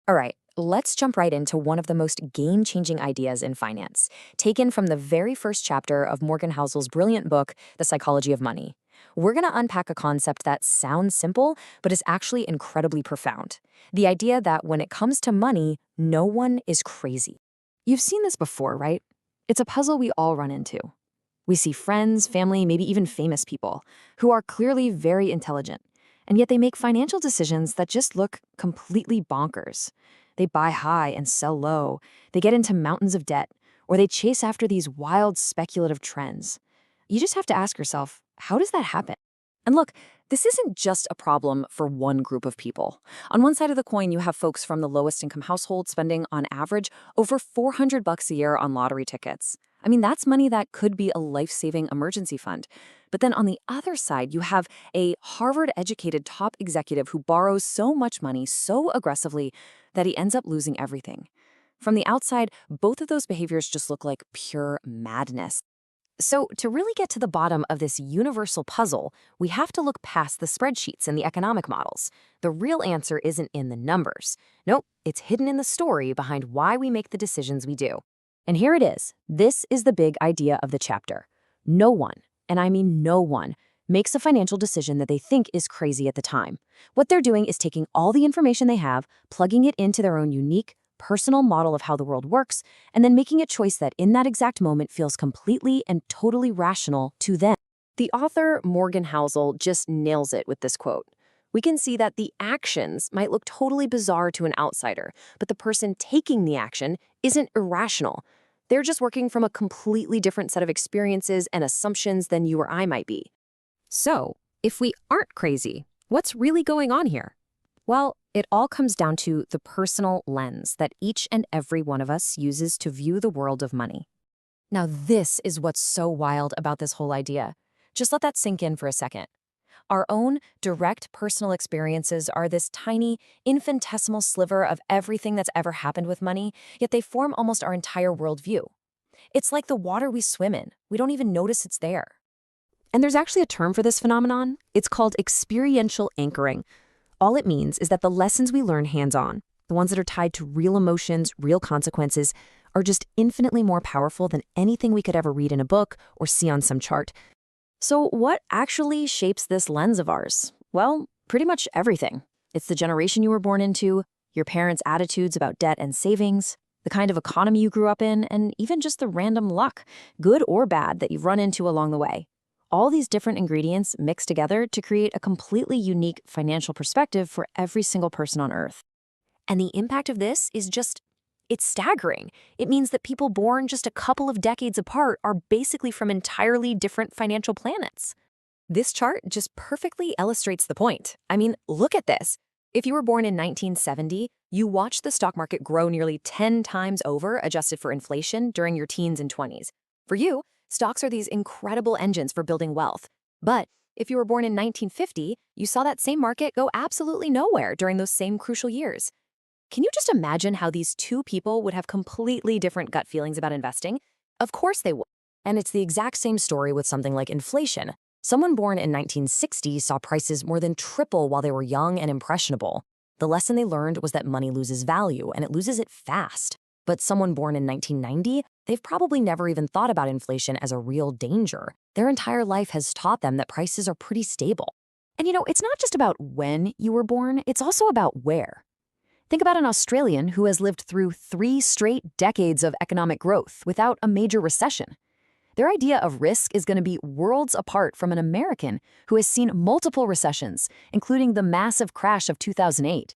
All right, let's jump right into one of the most game-changing ideas in finance, taken from the very first chapter of Morgan Housel's brilliant book, The Psychology of Money. We're going to unpack a concept that sounds simple, but is actually incredibly profound. The idea that when it comes to money, no one is crazy. You've seen this before, right? It's a puzzle we all run into. We see friends, family, maybe even famous people who are clearly very intelligent, and yet they make financial decisions that just look completely bonkers. They buy high and sell low, they get into mountains of debt, or they chase after these wild speculative trends. You just have to ask yourself, how does that happen? And look, this isn't just a problem for one group of people. On one side of the coin, you have folks from the lowest income household spending on average over $400 a year on lottery tickets. I mean, that's money that could be a life-saving emergency fund. But then on the other side, you have a Harvard-educated top executive who borrows so much money so aggressively that he ends up losing everything. From the outside, both of those behaviors just look like pure madness. So, to really get to the bottom of this universal puzzle, we have to look past the spreadsheets and the economic models. The real answer isn't in the numbers. Nope, it's hidden in the story behind why we make the decisions we do. And here it is. This is the big idea of the chapter. No one, and I mean no one, makes a financial decision that they think is crazy at the time. What they're doing is taking all the information they have, plugging it into their own unique, personal model of how the world works, and then making a choice that in that exact moment feels completely and totally rational to them. The author, Morgan Housel, just nails it with this quote. We can see that the actions might look totally bizarre to an outsider, but the person taking the action isn't irrational. They're just working from a completely different set of experiences and assumptions than you or I might be. So, if we aren't crazy, what's really going on here? Well, it all comes down to the personal lens that each and every one of us uses to view the world of money. Now, this is what's so wild about this whole idea. Just let that sink in for a second. Our own direct personal experiences are this tiny, infinitesimal sliver of everything that's ever happened with money, yet they form almost our entire worldview. It's like the water we swim in. We don't even notice it's there. And there's actually a term for this phenomenon. It's called experiential anchoring. All it means is that the lessons we learn hands-on, the ones that are tied to real emotions, real consequences, are just infinitely more powerful than anything we could ever read in a book or see on some chart. So what actually shapes this lens of ours? Well, pretty much everything. It's the generation you were born into, your parents' attitudes about debt and savings, the kind of economy you grew up in, and even just the random luck, good or bad, that you've run into along the way. All these different ingredients mix together to create a completely unique financial perspective for every single person on Earth. And the impact of this is it's staggering. It means that people born just a couple of decades apart are basically from entirely different financial planets. This chart just perfectly illustrates the point. I mean, look at this. If you were born in 1970, you watched the stock market grow nearly 10 times over, adjusted for inflation, during your teens and 20s. For you, stocks are these incredible engines for building wealth. But if you were born in 1950, you saw that same market go absolutely nowhere during those same crucial years. Can you just imagine how these two people would have completely different gut feelings about investing? Of course they would. And it's the exact same story with something like inflation. Someone born in 1960 saw prices more than triple while they were young and impressionable. The lesson they learned was that money loses value, and it loses it fast. But someone born in 1990, they've probably never even thought about inflation as a real danger. Their entire life has taught them that prices are pretty stable. And it's not just about when you were born, it's also about where. Think about an Australian who has lived through 3 straight decades of economic growth without a major recession. Their idea of risk is going to be worlds apart from an American who has seen multiple recessions, including the massive crash of 2008.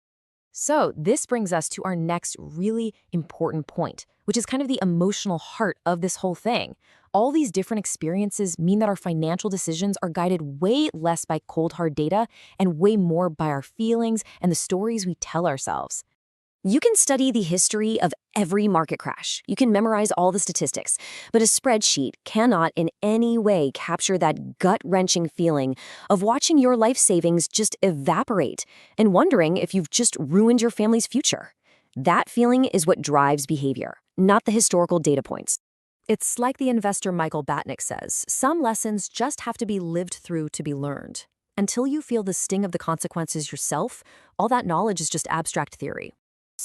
So this brings us to our next really important point, which is kind of the emotional heart of this whole thing. All these different experiences mean that our financial decisions are guided way less by cold hard data and way more by our feelings and the stories we tell ourselves. You can study the history of every market crash. You can memorize all the statistics, but a spreadsheet cannot in any way capture that gut-wrenching feeling of watching your life savings just evaporate and wondering if you've just ruined your family's future. That feeling is what drives behavior, not the historical data points. It's like the investor Michael Batnick says, some lessons just have to be lived through to be learned. Until you feel the sting of the consequences yourself, all that knowledge is just abstract theory.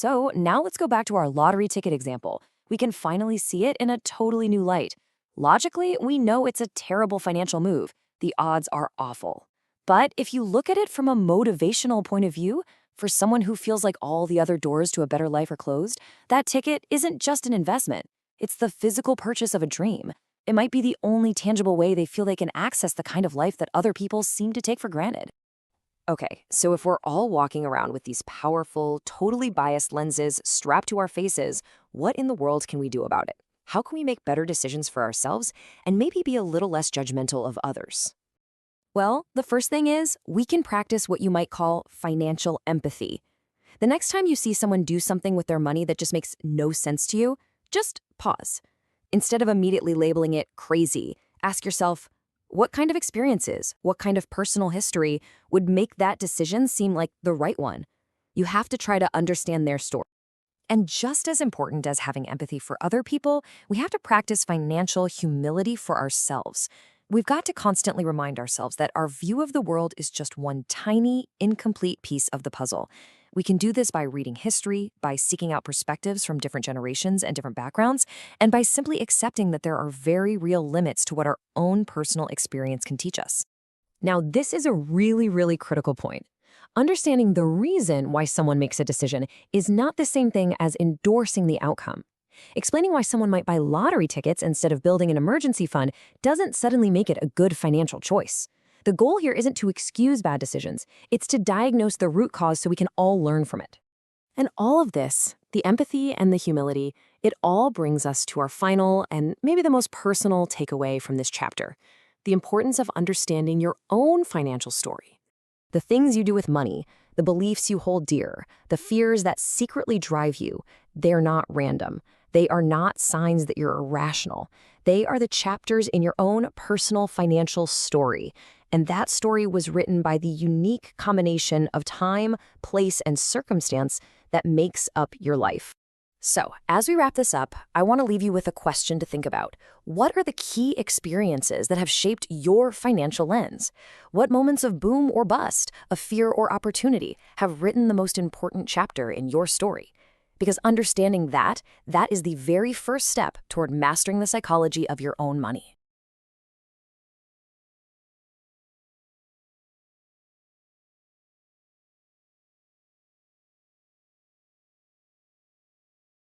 So now let's go back to our lottery ticket example. We can finally see it in a totally new light. Logically, we know it's a terrible financial move. The odds are awful. But if you look at it from a motivational point of view, for someone who feels like all the other doors to a better life are closed, that ticket isn't just an investment. It's the physical purchase of a dream. It might be the only tangible way they feel they can access the kind of life that other people seem to take for granted. Okay, so if we're all walking around with these powerful, totally biased lenses strapped to our faces, what in the world can we do about it? How can we make better decisions for ourselves and maybe be a little less judgmental of others? Well, the first thing is we can practice what you might call financial empathy. The next time you see someone do something with their money that just makes no sense to you, just pause. Instead of immediately labeling it crazy, ask yourself, what kind of experiences, what kind of personal history would make that decision seem like the right one? You have to try to understand their story. And just as important as having empathy for other people, we have to practice financial humility for ourselves. We've got to constantly remind ourselves that our view of the world is just one tiny, incomplete piece of the puzzle. We can do this by reading history, by seeking out perspectives from different generations and different backgrounds, and by simply accepting that there are very real limits to what our own personal experience can teach us. Now, this is a really critical point. Understanding the reason why someone makes a decision is not the same thing as endorsing the outcome. Explaining why someone might buy lottery tickets instead of building an emergency fund doesn't suddenly make it a good financial choice. The goal here isn't to excuse bad decisions, it's to diagnose the root cause so we can all learn from it. And all of this, the empathy and the humility, it all brings us to our final and maybe the most personal takeaway from this chapter: the importance of understanding your own financial story. The things you do with money, the beliefs you hold dear, the fears that secretly drive you, they're not random. They are not signs that you're irrational. They are the chapters in your own personal financial story. And that story was written by the unique combination of time, place, and circumstance that makes up your life. So, as we wrap this up, I want to leave you with a question to think about. What are the key experiences that have shaped your financial lens? What moments of boom or bust, of fear or opportunity, have written the most important chapter in your story? Because understanding that is the very first step toward mastering the psychology of your own money.